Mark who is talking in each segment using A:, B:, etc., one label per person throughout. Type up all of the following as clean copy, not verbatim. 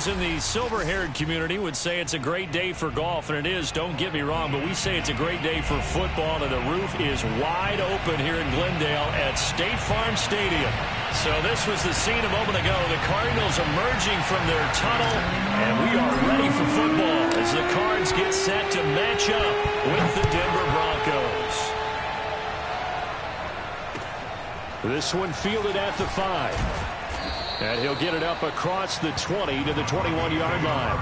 A: those in the silver-haired community would say it's a great day for golf, and it is, don't get me wrong, but we say it's a great day for football, and the roof is wide open here in Glendale at State Farm Stadium. So this was the scene a moment ago. The Cardinals emerging from their tunnel, and we are ready for football as the Cards get set to match up with the Denver Broncos. This one fielded at the 5. And he'll get it up across the 20 to the 21-yard line.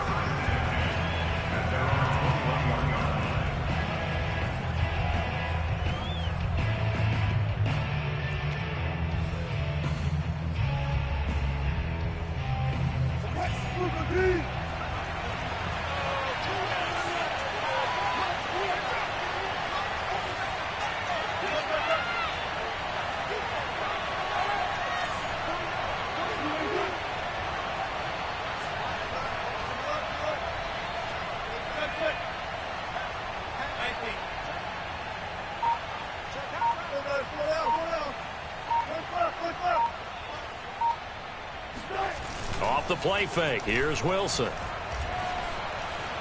A: Off the play fake. Here's Wilson.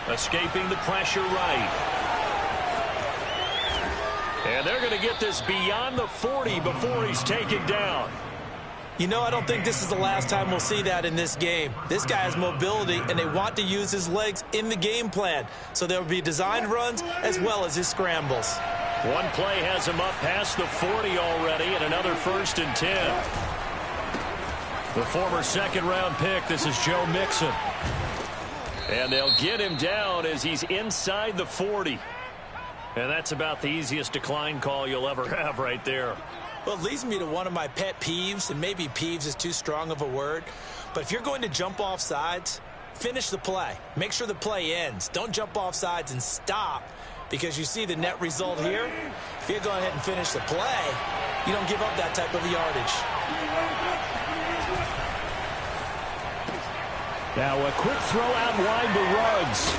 A: Escaping the pressure right. And they're going to get this beyond the 40 before he's taken down.
B: You know, I don't think this is the last time we'll see that in this game. This guy has mobility, and they want to use his legs in the game plan. So there will be designed runs as well as his scrambles.
A: One play has him up past the 40 already, and another 1st and 10. The former second-round pick, this is Joe Mixon. And they'll get him down as he's inside the 40. And that's about the easiest decline call you'll ever have right there.
B: Well, it leads me to one of my pet peeves, and maybe peeves is too strong of a word. But if you're going to jump off sides, finish the play. Make sure the play ends. Don't jump off sides and stop, because you see the net result here. If you go ahead and finish the play, you don't give up that type of yardage.
A: Now a quick throw out wide to Ruggs.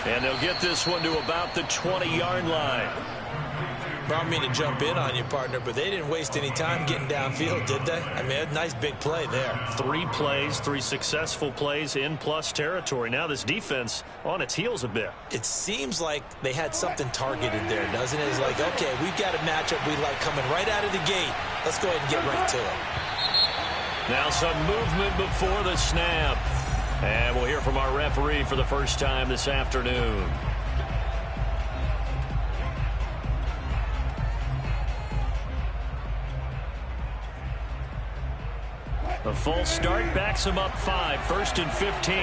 A: And they'll get this one to about the 20-yard line.
B: I don't mean to jump in on you, partner, but they didn't waste any time getting downfield, did they? I mean, a nice big play there.
A: 3 plays, 3 successful plays in plus territory. Now this defense on its heels a bit.
B: It seems like they had something targeted there, doesn't it? It's like, okay, we've got a matchup we like coming right out of the gate. Let's go ahead and get right to it.
A: Now some movement before the snap. And we'll hear from our referee for the first time this afternoon. A full start backs him up 5, 1st and 15.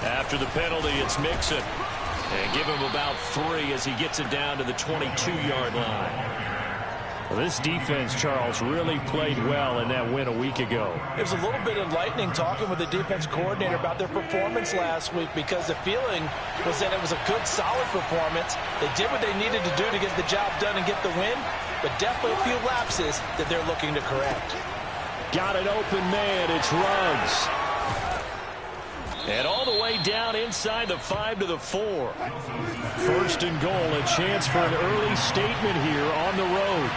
A: After the penalty, it's Mixon. And give him about 3 as he gets it down to the 22-yard line. Well, this defense, Charles, really played well in that win a week ago.
B: It was a little bit enlightening talking with the defense coordinator about their performance last week, because the feeling was that it was a good, solid performance. They did what they needed to do to get the job done and get the win, but definitely a few lapses that they're looking to correct.
A: Got an open man. It's Ruggs. And all the way down inside the 5 to the 4. 1st and goal, a chance for an early statement here on the road.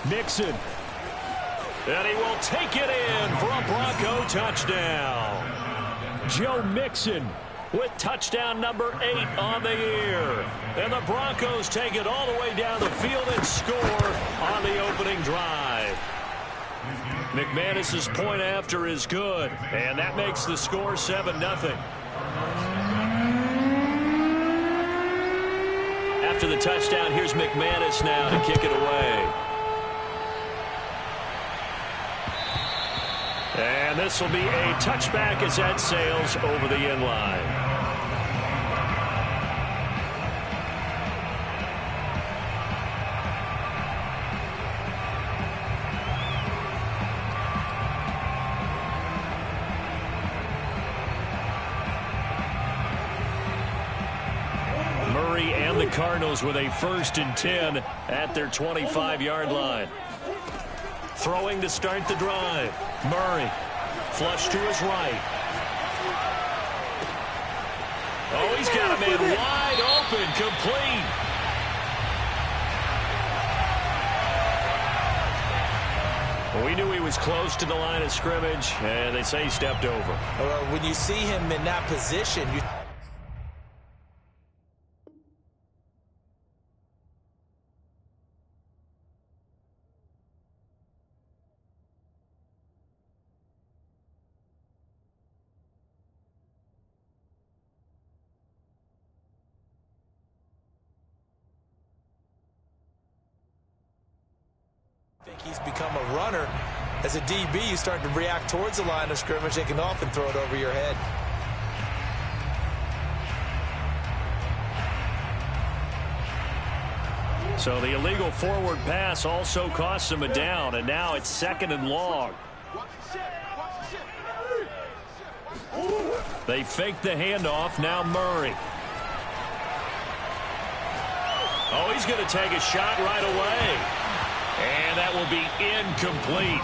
A: Mixon. And he will take it in for a Bronco touchdown. Joe Mixon with touchdown number 8 on the year. And the Broncos take it all the way down the field and score on the opening drive. McManus's point after is good, and that makes the score 7-0. After the touchdown, here's McManus now to kick it away. And this will be a touchback as that sails over the end line. Murray again, the Cardinals with a 1st and 10 at their 25-yard line. Throwing to start the drive. Murray. Flush to his right. Oh, he's got a man wide open. Complete. Well, we knew he was close to the line of scrimmage, and they say he stepped over.
B: Well, when you see him in that position, you... think he's become a runner. As a DB, you start to react towards the line of scrimmage. They can often throw it over your head.
A: So the illegal forward pass also costs him a down, and now it's 2nd and long. They fake the handoff. Now Murray. Oh, he's going to take a shot right away. And that will be incomplete.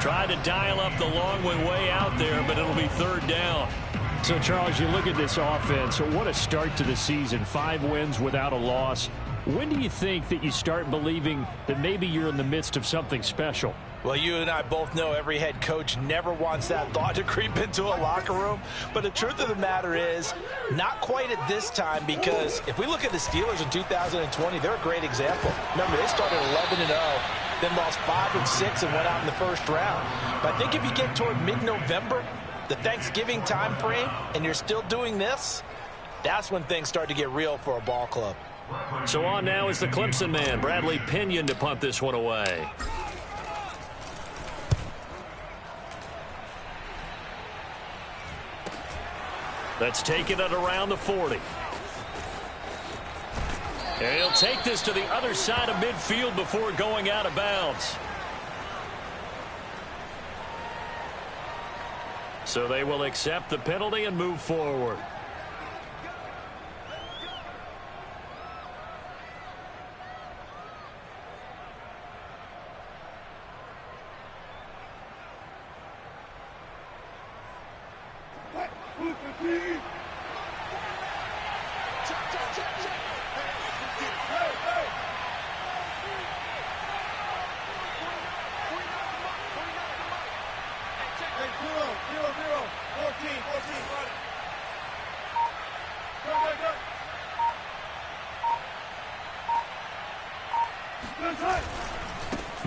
A: Tried to dial up the long way out there, but it'll be 3rd down.
C: So, Charles, you look at this offense. What a start to the season. 5 wins without a loss. When do you think that you start believing that maybe you're in the midst of something special?
B: Well, you and I both know every head coach never wants that thought to creep into a locker room. But the truth of the matter is, not quite at this time, because if we look at the Steelers in 2020, they're a great example. Remember, they started 11-0, then lost 5 of 6 and went out in the 1st round. But I think if you get toward mid-November, the Thanksgiving time frame, and you're still doing this, that's when things start to get real for a ball club.
A: So on now is the Clemson man, Bradley Pinion, to punt this one away. Let's take it at around the 40. And he'll take this to the other side of midfield before going out of bounds. So they will accept the penalty and move forward.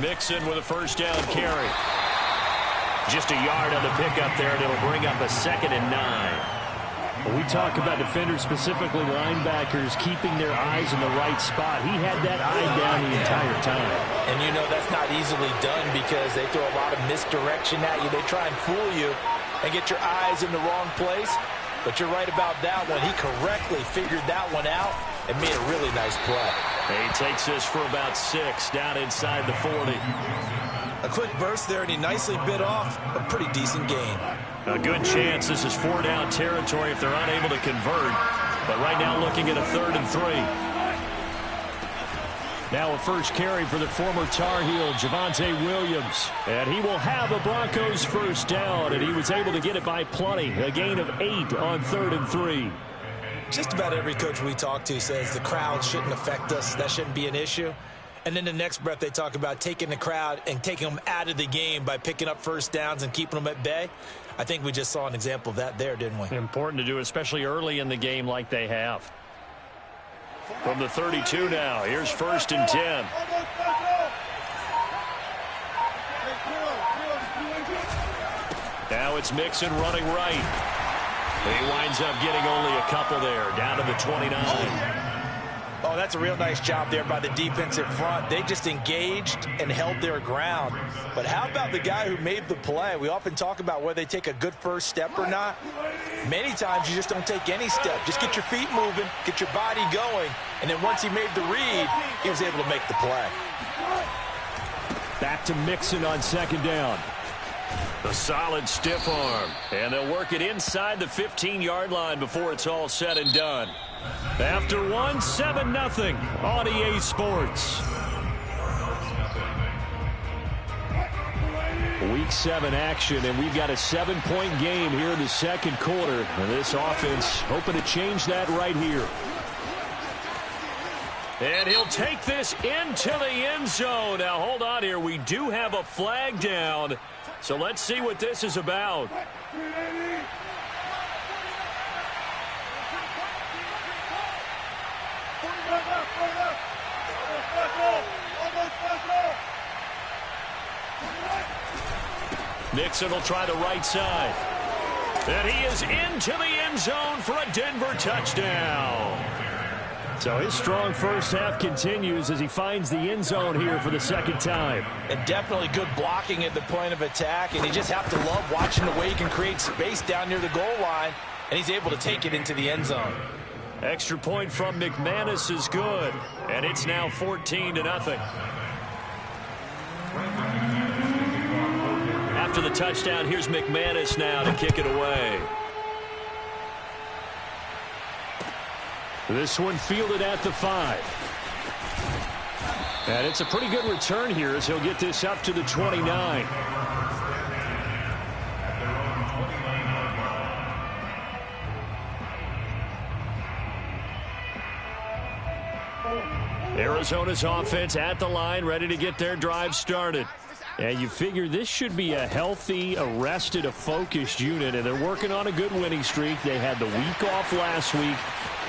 A: Mixon with a 1st down carry. Just a yard on the pickup there, and it'll bring up a 2nd and 9.
C: When we talk about defenders, specifically linebackers, keeping their eyes in the right spot. He had that eye down the entire time.
B: And you know that's not easily done because they throw a lot of misdirection at you. They try and fool you and get your eyes in the wrong place. But you're right about that one. He correctly figured that one out and made a really nice play.
A: He takes this for about 6 down inside the 40.
B: A quick burst there, and he nicely bit off a pretty decent gain.
A: A good chance this is 4 down territory if they're unable to convert. But right now looking at a 3rd and 3.
C: Now a first carry for the former Tar Heel, Javonte Williams. And he will have a Broncos 1st down, and he was able to get it by plenty. A gain of 8 on 3rd and 3.
B: Just about every coach we talk to says the crowd shouldn't affect us. That shouldn't be an issue. And then the next breath they talk about taking the crowd and taking them out of the game by picking up 1st downs and keeping them at bay. I think we just saw an example of that there, didn't we?
A: Important to do, especially early in the game like they have. From the 32 now, here's 1st and 10. Now it's Mixon running right. He winds up getting only a couple there, down to the 29.
B: Oh, that's a real nice job there by the defensive front. They just engaged and held their ground. But how about the guy who made the play? We often talk about whether they take a good first step or not. Many times you just don't take any step. Just get your feet moving, get your body going, and then once he made the read, he was able to make the play.
C: Back to Mixon on 2nd down.
A: A solid stiff arm, and they'll work it inside the 15-yard line before it's all said and done.
C: After one, 7-0 on EA Sports. Week 7 action, and we've got a 7-point game here in the second quarter. And this offense hoping to change that right here. And he'll take this into the end zone. Now, hold on here. We do have a flag down. So let's see what this is about. Nixon will try the right side. And he is into the end zone for a Denver touchdown. So his strong first half continues as he finds the end zone here for the second time.
B: And definitely good blocking at the point of attack. And you just have to love watching the way he can create space down near the goal line. And he's able to take it into the end zone.
C: Extra point from McManus is good. And it's now 14-0. After the touchdown, here's McManus now to kick it away. This one fielded at the 5. And it's a pretty good return here as he'll get this up to the 29. Arizona's offense at the line, ready to get their drive started. And you figure this should be a healthy, arrested, a focused unit, and they're working on a good winning streak. They had the week off last week.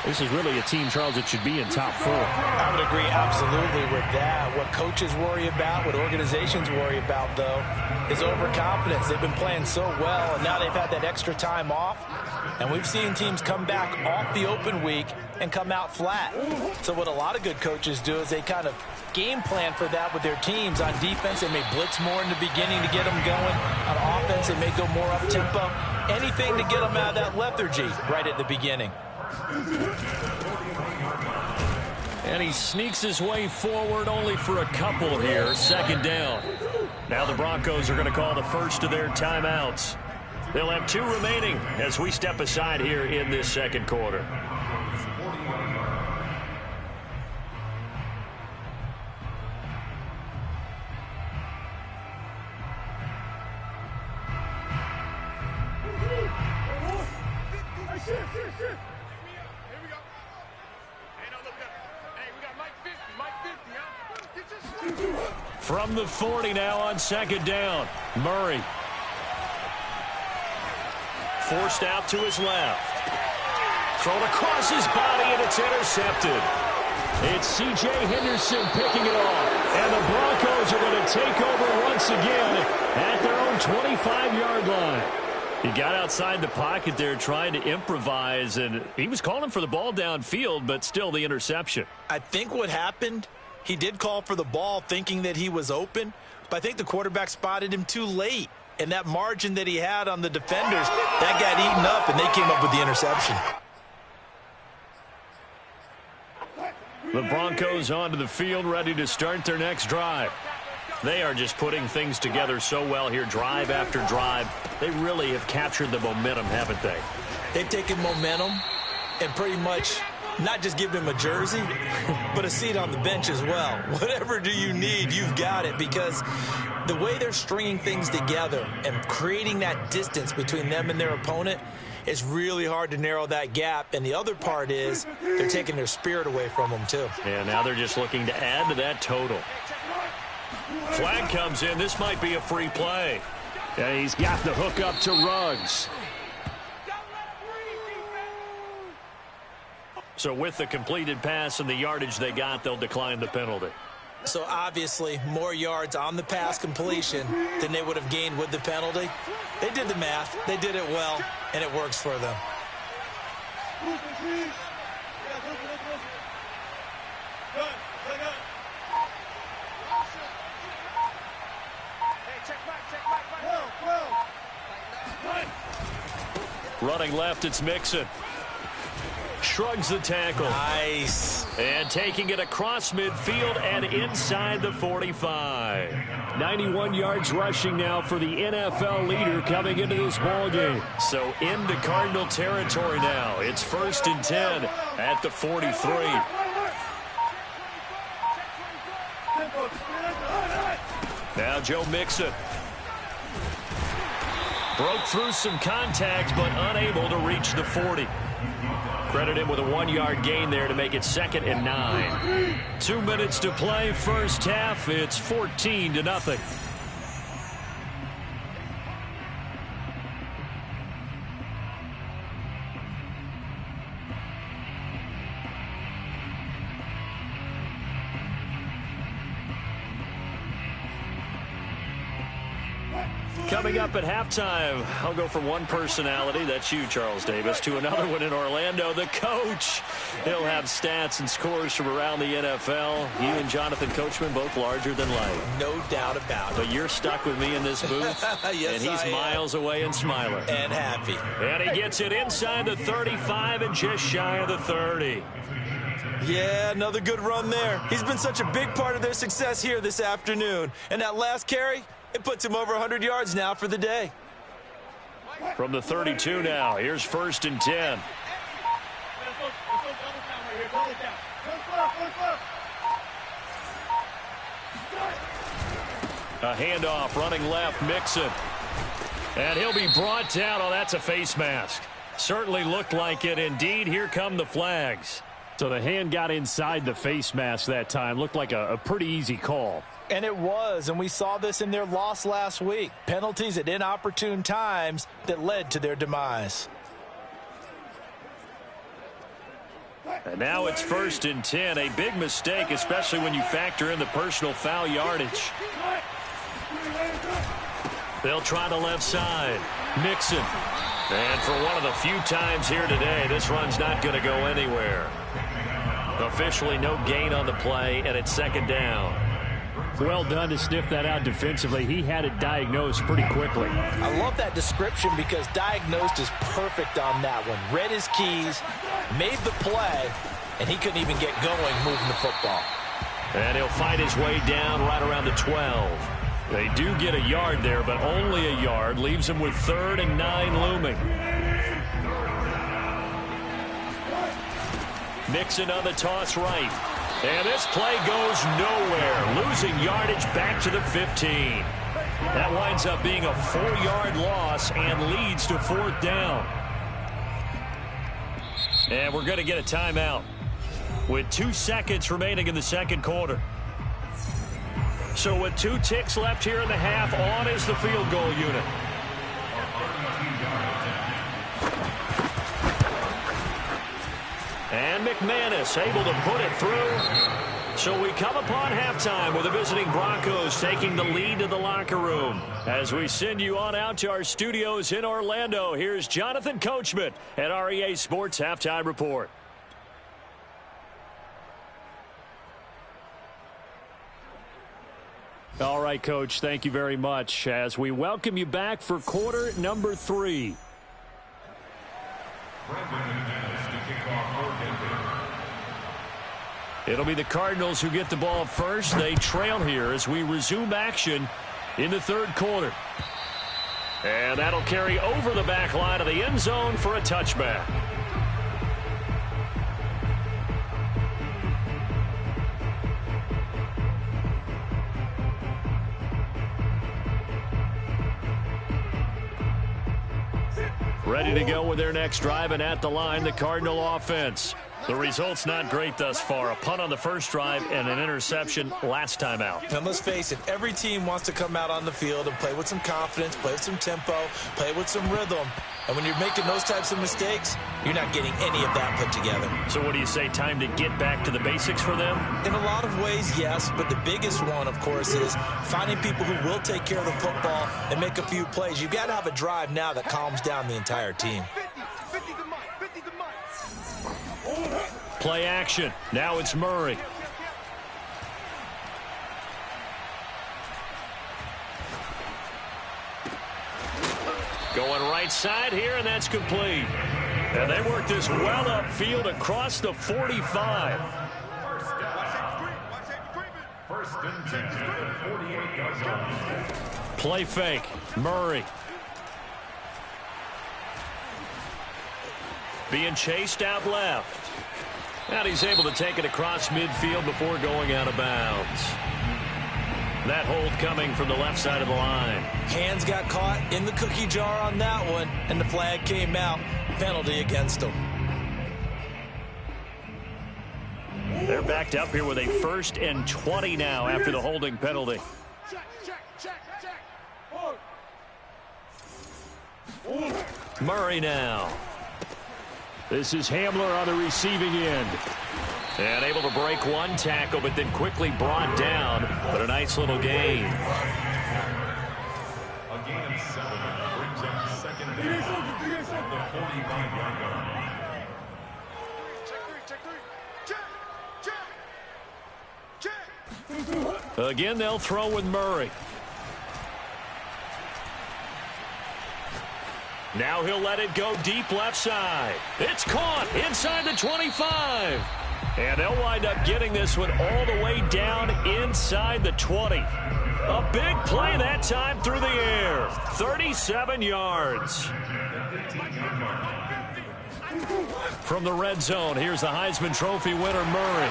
C: This is really a team, Charles, that should be in top 4.
B: I would agree absolutely with that. What coaches worry about, what organizations worry about, though, is overconfidence. They've been playing so well, and now they've had that extra time off. And we've seen teams come back off the open week and come out flat. So what a lot of good coaches do is they kind of game plan for that with their teams. On defense, they may blitz more in the beginning to get them going. On offense, they may go more up-tempo. Anything to get them out of that lethargy right at the beginning.
C: And he sneaks his way forward only for a couple here. Second down. Now the Broncos are going to call the first of their timeouts. They'll have 2 remaining as we step aside here in this second quarter. From the 40 now on second down. Murray. Forced out to his left. Thrown across his body, and it's intercepted. It's C.J. Henderson picking it off. And the Broncos are going to take over once again at their own 25-yard line. He got outside the pocket there trying to improvise, and he was calling for the ball downfield, but still the interception.
B: I think what happened, he did call for the ball thinking that he was open, but I think the quarterback spotted him too late. And that margin that he had on the defenders, that got eaten up, and they came up with the interception.
C: The Broncos onto the field, ready to start their next drive. They are just putting things together so well here, drive after drive. They really have captured the momentum, haven't they?
B: They've taken momentum and pretty much not just give him a jersey, but a seat on the bench as well. Whatever do you need, you've got it, because the way they're stringing things together and creating that distance between them and their opponent is really hard to narrow that gap. And the other part is they're taking their spirit away from them, too.
C: Yeah, now they're just looking to add to that total. Flag comes in. This might be a free play. Yeah, he's got the hook up to Ruggs. So with the completed pass and the yardage they got, they'll decline the penalty.
B: So obviously more yards on the pass completion than they would have gained with the penalty. They did the math. They did it well, and it works for them.
C: Running left, it's Mixon. Shrugs the tackle.
B: Nice.
C: And taking it across midfield and inside the 45.
A: 91 yards rushing now for the NFL leader coming into this ball game. So into Cardinal territory now. It's 1st and 10 at the 43. Now Joe Mixon. Broke through some contact, but unable to reach the 40. Credit him with a 1-yard gain there to make it 2nd and 9. 2 minutes to play, first half. It's 14-0. Coming up at halftime, I'll go from one personality, that's you, Charles Davis, to another one in Orlando, the coach. He'll have stats and scores from around the NFL. You and Jonathan Coachman, both larger than life.
B: No doubt about it.
A: But you're stuck with me in this booth,
B: yes,
A: and he's miles away and smiling.
B: And happy.
A: And he gets it inside the 35 and just shy of the 30.
B: Yeah, another good run there. He's been such a big part of their success here this afternoon. And that last carry, it puts him over 100 yards now for the day.
A: From the 32 now, here's 1st and 10. A handoff, running left, Mixon. And he'll be brought down. Oh, that's a face mask. Certainly looked like it. Indeed, here come the flags. So the hand got inside the face mask that time. Looked like a pretty easy call.
B: And it was, and we saw this in their loss last week. Penalties at inopportune times that led to their demise.
A: And now it's 1st and 10. A big mistake, especially when you factor in the personal foul yardage. They'll try the left side. Mixon. And for one of the few times here today, this run's not going to go anywhere. Officially no gain on the play, and it's 2nd down. Well done to sniff that out defensively. He had it diagnosed pretty quickly.
B: I love that description because diagnosed is perfect on that one. Read his keys, made the play, and he couldn't even get going moving the football.
A: And he'll fight his way down right around the 12. They do get a yard there, but only a yard. Leaves them with 3rd and 9 looming. Mixon on the toss right. And this play goes nowhere. Losing yardage back to the 15. That winds up being a 4-yard loss and leads to 4th down. And we're going to get a timeout with 2 seconds remaining in the 2nd quarter. So with 2 ticks left here in the half, on is the field goal unit. And McManus able to put it through. So we come upon halftime with the visiting Broncos taking the lead to the locker room. As we send you on out to our studios in Orlando, here's Jonathan Coachman at REA Sports Halftime Report. All right, Coach, thank you very much as we welcome you back for quarter number 3. It'll be the Cardinals who get the ball first. They trail here as we resume action in the 3rd quarter. And that'll carry over the back line of the end zone for a touchback. Ready to go with their next drive, and at the line, the Cardinal offense. The result's not great thus far. A punt on the first drive and an interception last time out.
B: And let's face it, every team wants to come out on the field and play with some confidence, play with some tempo, play with some rhythm. And when you're making those types of mistakes, you're not getting any of that put together.
A: So what do you say, time to get back to the basics for them?
B: In a lot of ways, yes, but the biggest one, of course, is finding people who will take care of the football and make a few plays. You've got to have a drive now that calms down the entire team.
A: Play action. Now it's Murray. Going right side here, and that's complete. And they work this well upfield across the 45.
D: First and 10 at the 48-yard line.
A: Play fake. Murray. Being chased out left. And he's able to take it across midfield before going out of bounds. That hold coming from the left side of the line.
B: Hands got caught in the cookie jar on that one, and the flag came out. Penalty against him.
A: They're backed up here with a 1st and 20 now after the holding penalty. Murray now. This is Hamler on the receiving end. And able to break one tackle, but then quickly brought down. But a nice little gain.
D: A gain of 7 brings up second down at the 45-yard line.
A: Again, they'll throw with Murray. Now he'll let it go deep left side. It's caught inside the 25. And they'll wind up getting this one all the way down inside the 20. A big play that time through the air. 37 yards. From the red zone, here's the Heisman Trophy winner, Murray.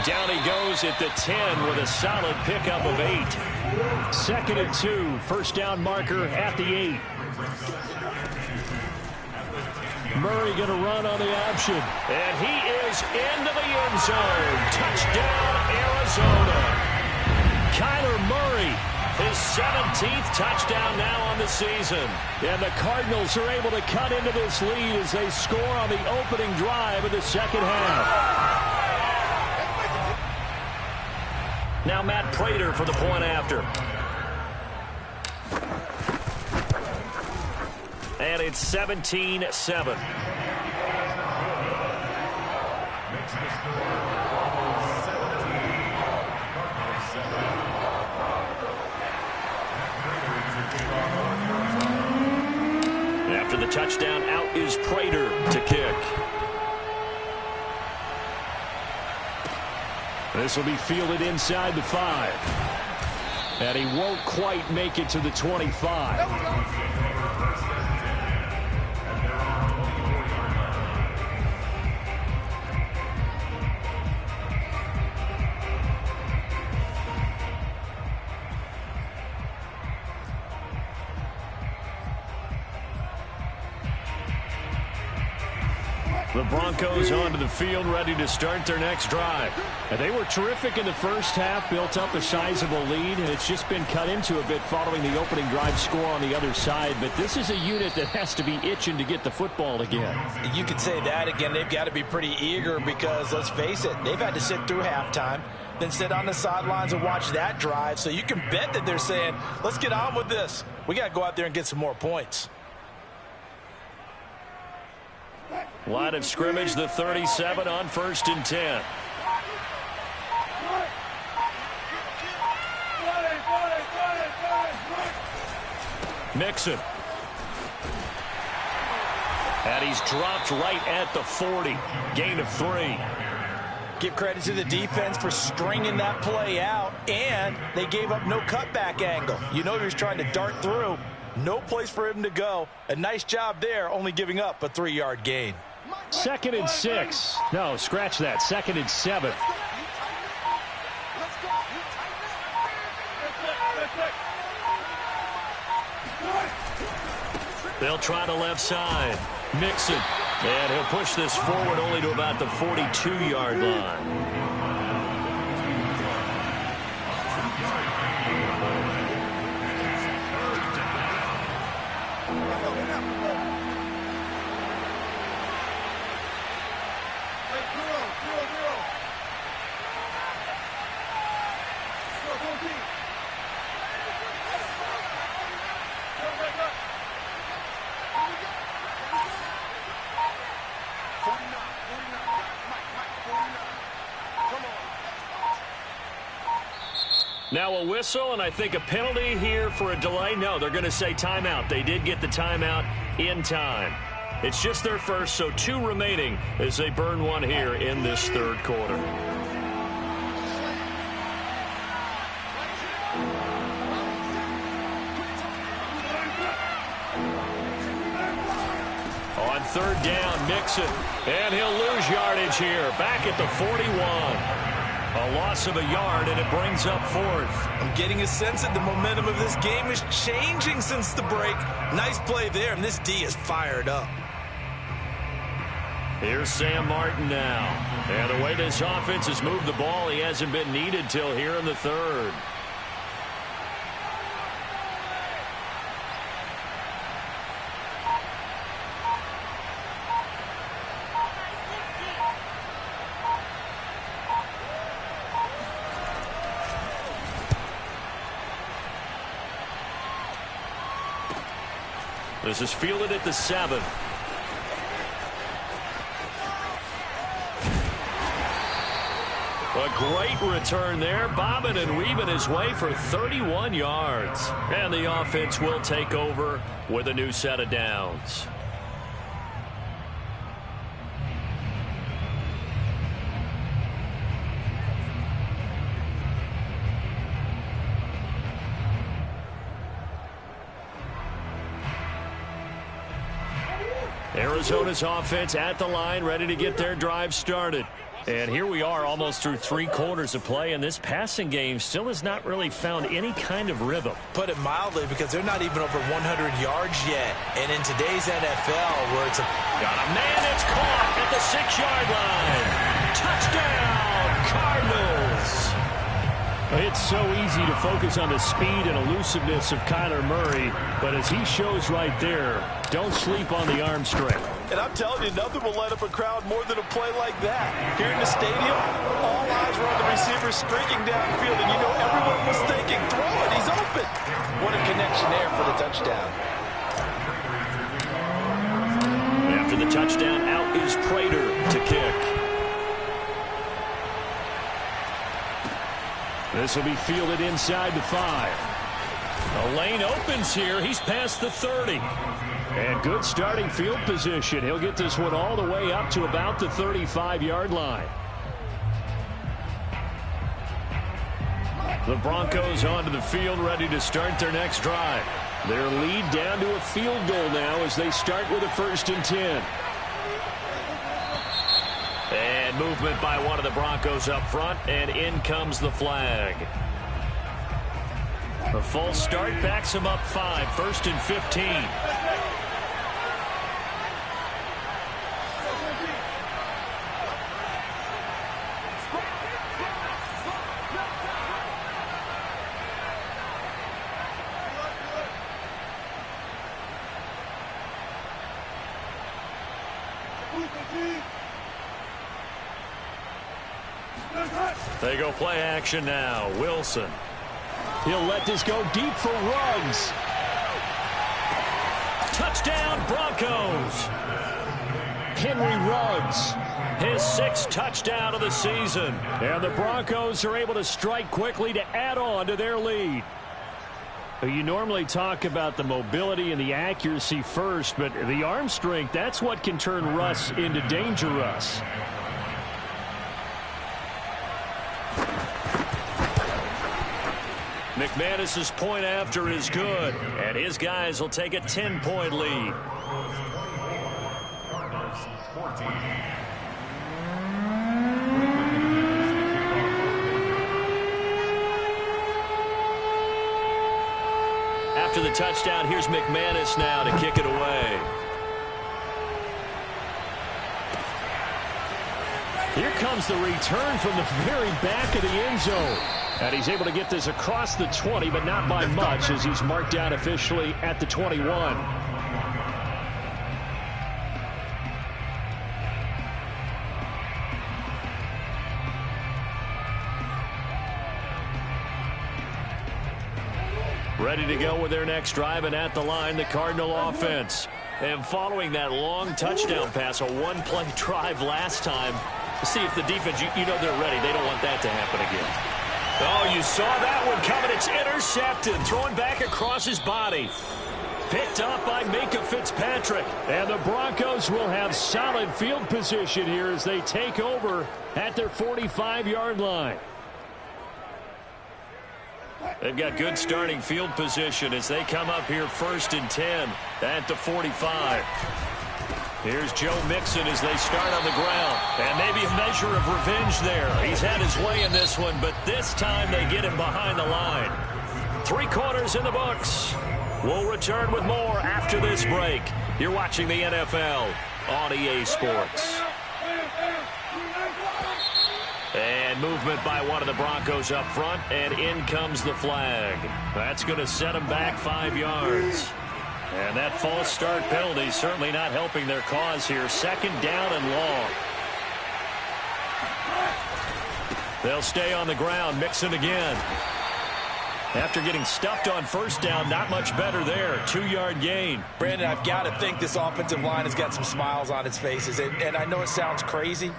A: Down he goes at the 10 with a solid pickup of 8. 2nd and 2, first down marker at the 8. Murray going to run on the option. And he is into the end zone. Touchdown, Arizona. Kyler Murray, his 17th touchdown now on the season. And the Cardinals are able to cut into this lead as they score on the opening drive of the second half. Now Matt Prater for the point after. And it's 17-7. After the touchdown, out is Prater to kick. This will be fielded inside the 5. And he won't quite make it to the 25. The Broncos onto the field, ready to start their next drive. And they were terrific in the first half, built up a sizable lead, and it's just been cut into a bit following the opening drive score on the other side. But this is a unit that has to be itching to get the football again.
B: You could say that again. They've got to be pretty eager because, let's face it, they've had to sit through halftime, then sit on the sidelines and watch that drive. So you can bet that they're saying, let's get on with this. We got to go out there and get some more points.
A: Line of scrimmage, the 37 on 1st and 10. Mixon. And he's dropped right at the 40. Gain of 3.
B: Give credit to the defense for stringing that play out, and they gave up no cutback angle. You know he was trying to dart through. No place for him to go. A nice job there, only giving up a 3-yard gain.
A: 2nd and 6. No, scratch that. 2nd and 7. They'll try the left side. Mixon. And he'll push this forward only to about the 42-yard line. Now a whistle, and I think a penalty here for a delay. No, they're going to say timeout. They did get the timeout in time. It's just their first, so 2 remaining as they burn one here in this 3rd quarter. On third down, Mixon. And he'll lose yardage here. Back at the 41. A loss of a yard, and it brings up fourth.
B: I'm getting a sense that the momentum of this game is changing since the break. Nice play there, and this D is fired up.
A: Here's Sam Martin now. And the way this offense has moved the ball, he hasn't been needed till here in the third. This is fielded at the 7. A great return there, bobbing and weaving his way for 31 yards. And the offense will take over with a new set of downs. Arizona's offense at the line, ready to get their drive started. And here we are almost through 3 quarters of play, and this passing game still has not really found any kind of rhythm.
B: Put it mildly, because they're not even over 100 yards yet. And in today's NFL, where it's a...
A: Got a man that's caught at the 6-yard line. Touchdown, Cardinals. It's so easy to focus on the speed and elusiveness of Kyler Murray, but as he shows right there, don't sleep on the arm strength.
E: And I'm telling you, nothing will light up a crowd more than a play like that. Here in the stadium, all eyes were on the receiver streaking downfield, and you know everyone was thinking, throw it, he's open. What a connection there for the touchdown.
A: After the touchdown, out is Prater to kick. This will be fielded inside the 5. A lane opens here. He's past the 30. And good starting field position. He'll get this one all the way up to about the 35-yard line. The Broncos onto the field, ready to start their next drive. Their lead down to a field goal now as they start with a 1st and 10. And movement by one of the Broncos up front, and in comes the flag. A false start backs him up 5, 1st and 15. They go play action now. Wilson. He'll let this go deep for Ruggs. Touchdown, Broncos. Henry Ruggs, his 6th touchdown of the season. And the Broncos are able to strike quickly to add on to their lead. You normally talk about the mobility and the accuracy first, but the arm strength, that's what can turn Russ into Danger Russ. McManus's point after is good, and his guys will take a 10-point lead. After the touchdown, here's McManus now to kick it away. Here comes the return from the very back of the end zone. And he's able to get this across the 20, but not by much, as he's marked down officially at the 21. Ready to go with their next drive, and at the line, the Cardinal offense. And following that long touchdown pass, a one-play drive last time, to see if the defense, you know they're ready. They don't want that to happen again. Oh, you saw that one coming. It's intercepted. Throwing back across his body. Picked up by Minkah Fitzpatrick. And the Broncos will have solid field position here as they take over at their 45-yard line. They've got good starting field position as they come up here 1st and 10 at the 45. Here's Joe Mixon as they start on the ground. And maybe a measure of revenge there. He's had his way in this one, but this time they get him behind the line. 3 quarters in the books. We'll return with more after this break. You're watching the NFL on EA Sports. And movement by one of the Broncos up front, and in comes the flag. That's going to set them back 5 yards. And that false start penalty certainly not helping their cause here. 2nd down and long. They'll stay on the ground. Mixon again. After getting stuffed on 1st down, not much better there. 2-yard gain.
B: Brandon, I've got to think this offensive line has got some smiles on its faces. And I know it sounds crazy,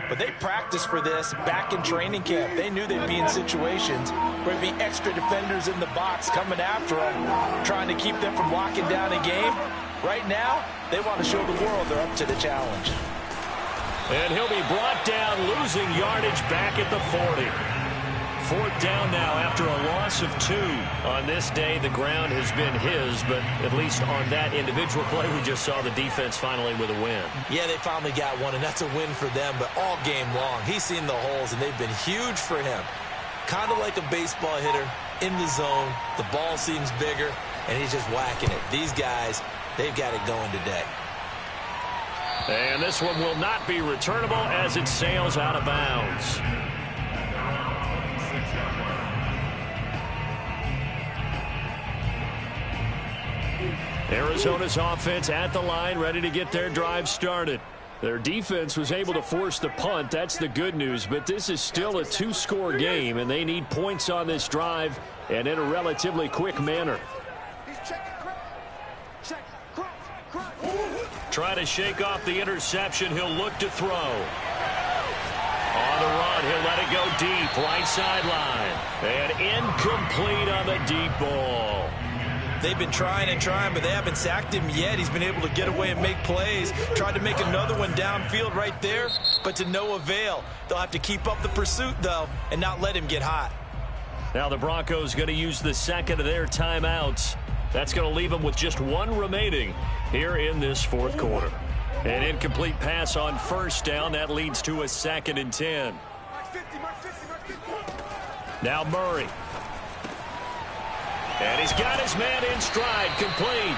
B: but they practiced for this back in training camp. They knew they'd be in situations where there'd be extra defenders in the box coming after them, trying to keep them from locking down a game. Right now, they want to show the world they're up to the challenge.
A: And he'll be brought down, losing yardage back at the 40. 4th down now after a loss of 2. On this day, the ground has been his, but at least on that individual play, we just saw the defense finally with a win.
B: Yeah, they finally got one, and that's a win for them, but all game long, he's seen the holes, and they've been huge for him. Kind of like a baseball hitter in the zone. The ball seems bigger, and he's just whacking it. These guys, they've got it going today.
A: And this one will not be returnable as it sails out of bounds. Arizona's offense at the line, ready to get their drive started. Their defense was able to force the punt. That's the good news, but this is still a 2-score game, and they need points on this drive and in a relatively quick manner. Try to shake off the interception. He'll look to throw. On the run, he'll let it go deep, right sideline. And incomplete on the deep ball.
B: They've been trying and trying, but they haven't sacked him yet. He's been able to get away and make plays. Tried to make another one downfield right there, but to no avail. They'll have to keep up the pursuit, though, and not let him get hot.
A: Now the Broncos going to use the 2nd of their timeouts. That's going to leave them with just 1 remaining here in this 4th quarter. An incomplete pass on 1st down. That leads to a 2nd and 10. Now Murray. And he's got his man in stride, complete.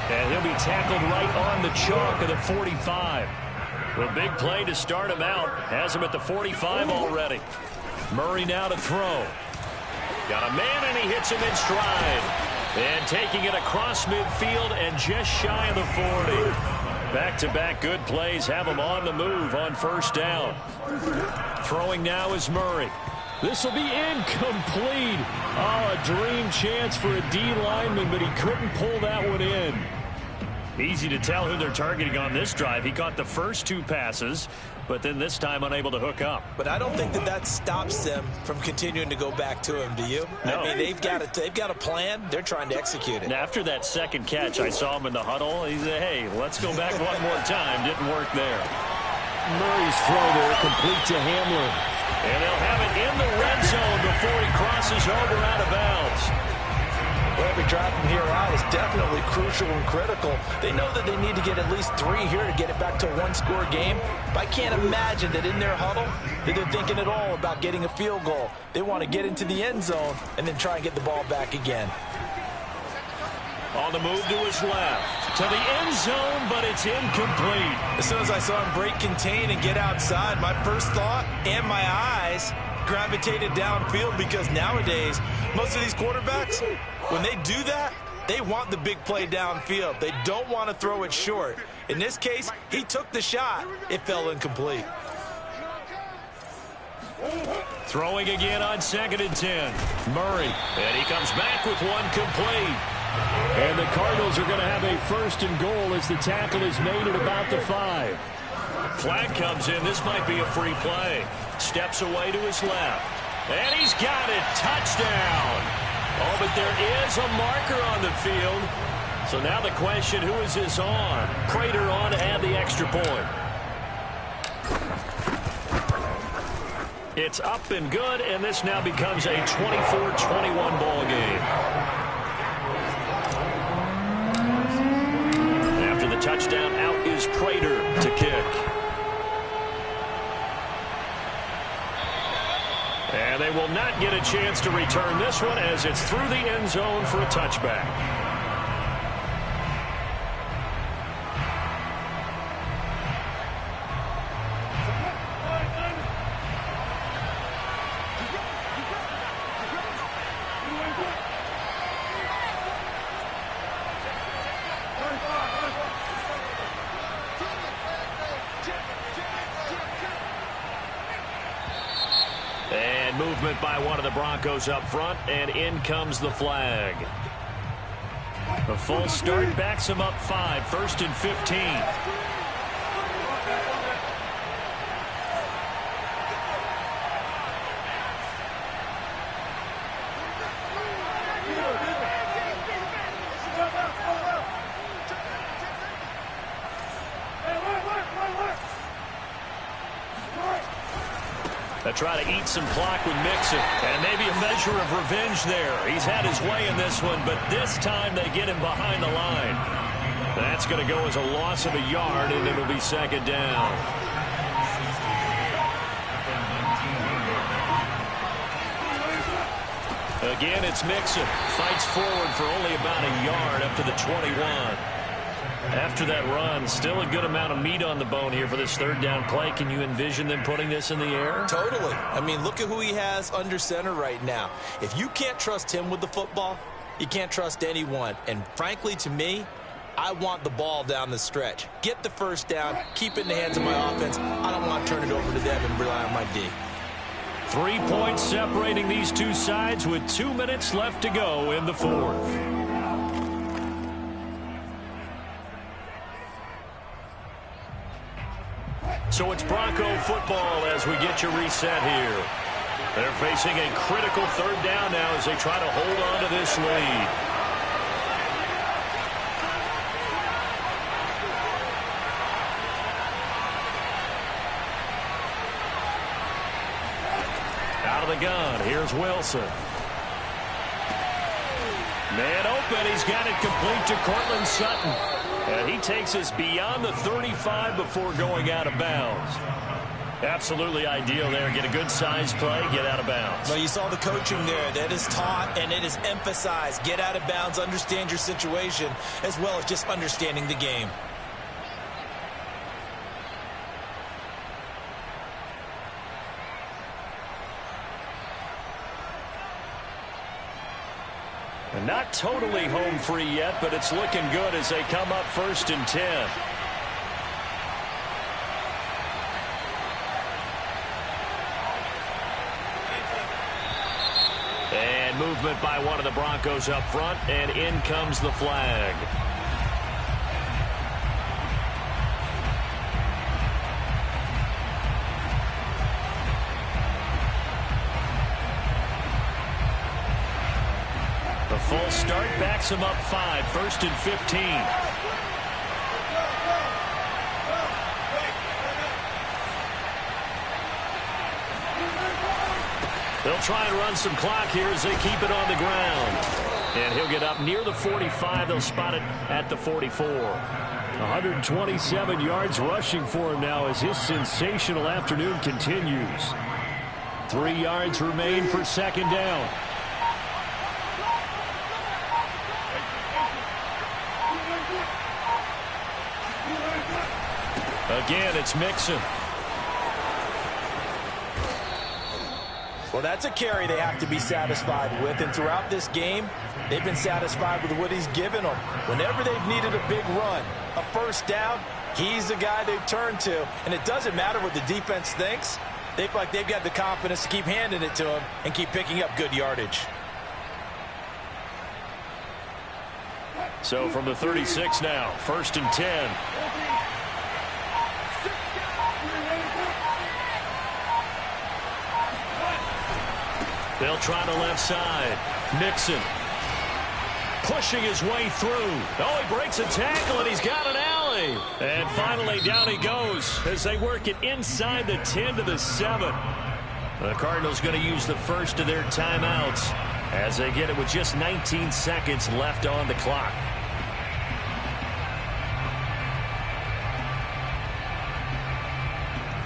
A: And he'll be tackled right on the chalk of the 45. The big play to start him out. Has him at the 45 already. Murray now to throw. Got a man, and he hits him in stride. And taking it across midfield and just shy of the 40. Back-to-back good plays have him on the move on 1st down. Throwing now is Murray. This will be incomplete. Oh, a dream chance for a D lineman, but he couldn't pull that one in. Easy to tell who they're targeting on this drive. He caught the first 2 passes, but then this time unable to hook up.
B: But I don't think that stops them from continuing to go back to him, do you?
A: No.
B: I mean, they've got a plan. They're trying to execute it.
A: And after that 2nd catch, I saw him in the huddle. He said, hey, let's go back one more time. Didn't work there. Murray's throw there, complete to Hamlin. And they'll have it in the red zone before he crosses over out of bounds.
B: Well, every drive from here out is definitely crucial and critical. They know that they need to get at least 3 here to get it back to a 1-score game. But I can't imagine that in their huddle that they're thinking at all about getting a field goal. They want to get into the end zone and then try and get the ball back again.
A: On the move to his left. To the end zone, but it's incomplete.
B: As soon as I saw him break contain and get outside, my first thought and my eyes gravitated downfield, because nowadays, most of these quarterbacks, when they do that, they want the big play downfield. They don't want to throw it short. In this case, he took the shot. It fell incomplete.
A: Throwing again on 2nd and 10. Murray. And he comes back with one complete. And the Cardinals are going to have a 1st and goal as the tackle is made at about the 5. Flag comes in. This might be a free play. Steps away to his left. And he's got it. Touchdown. Oh, but there is a marker on the field. So now the question, who is this on? Prater on to add the extra point. It's up and good, and this now becomes a 24-21 ball game. After the touchdown, out is
C: is Prater to kick. And they will not get a chance to return this one as it's through the end zone for a touchback. And movement by one of the Broncos up front, and in comes the flag. A false start backs him up 5, 1st and 15. They try to eat some clock with Mixon, and maybe a measure of revenge there. He's had his way in this one, but this time they get him behind the line. That's going to go as a loss of a yard, and it'll be second down. Again, it's Mixon. Fights forward for only about a yard up to the 21. After that run, still a good amount of meat on the bone here for this third down play. Can you envision them putting this in the air?
B: Totally. I mean, look at who he has under center right now. If you can't trust him with the football, you can't trust anyone. And frankly, to me, I want the ball down the stretch. Get the first down, keep it in the hands of my offense. I don't want to turn it over to them and rely on my D.
C: 3 points separating these two sides with 2 minutes left to go in the fourth. So it's Bronco football as we get you reset here. They're facing a critical third down now as they try to hold on to this lead. Out of the gun, here's Wilson. Man open, he's got it complete to Courtland Sutton. And he takes us beyond the 35 before going out of bounds. Absolutely ideal there. Get a good size play, get out of bounds.
B: Well, you saw the coaching there. That is taught and it is emphasized. Get out of bounds, understand your situation, as well as just understanding the game.
C: And not totally home free yet, but it's looking good as they come up 1st and 10. And movement by one of the Broncos up front, and in comes the flag. The full start backs him up 5, 1st and 15. They'll try and run some clock here as they keep it on the ground. And he'll get up near the 45. They'll spot it at the 44. 127 yards rushing for him now as his sensational afternoon continues. 3 yards remain for second down. Again, it's Mixon.
B: Well, that's a carry they have to be satisfied with. And throughout this game, they've been satisfied with what he's given them. Whenever they've needed a big run, a first down, he's the guy they've turned to. And it doesn't matter what the defense thinks. They feel like they've got the confidence to keep handing it to him and keep picking up good yardage.
C: So from the 36 now, 1st and 10. They'll try the left side. Mixon pushing his way through. Oh, he breaks a tackle, and he's got an alley. And finally, down he goes as they work it inside the 10 to the 7. The Cardinals going to use the first of their timeouts as they get it with just 19 seconds left on the clock.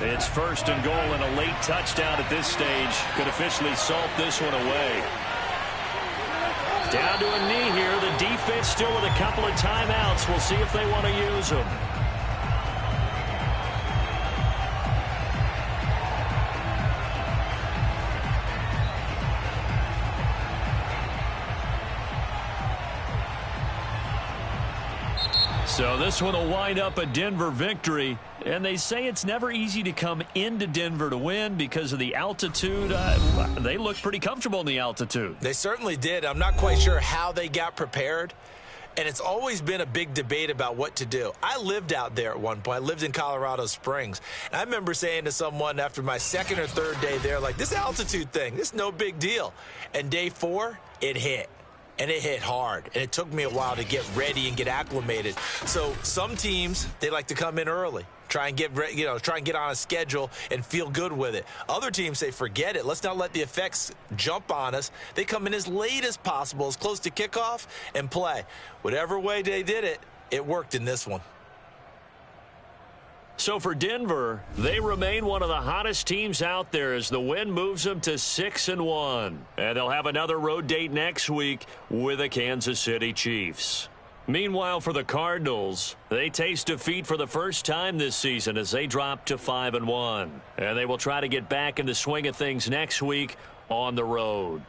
A: It's first and goal, and a late touchdown at this stage could officially salt this one away. Down to a knee here. The defense still with a couple of timeouts. We'll see if they want to use them. So this one will wind up a Denver victory. And they say it's never easy to come into Denver to win because of the altitude. They look pretty comfortable in the altitude.
B: They certainly did. I'm not quite sure how they got prepared. And it's always been a big debate about what to do. I lived out there at one point. I lived in Colorado Springs. And I remember saying to someone after my second or third day there, like, this altitude thing, this is no big deal. And day 4, it hit. And it hit hard. And it took me a while to get ready and get acclimated. So some teams, they like to come in early. Try and get on a schedule and feel good with it. Other teams say, forget it. Let's not let the effects jump on us. They come in as late as possible, as close to kickoff, and play. Whatever way they did it, it worked in this one.
A: So for Denver, they remain one of the hottest teams out there as the win moves them to 6-1. And they'll have another road date next week with the Kansas City Chiefs. Meanwhile, for the Cardinals, they taste defeat for the first time this season as they drop to 5-1. And they will try to get back in the swing of things next week on the road.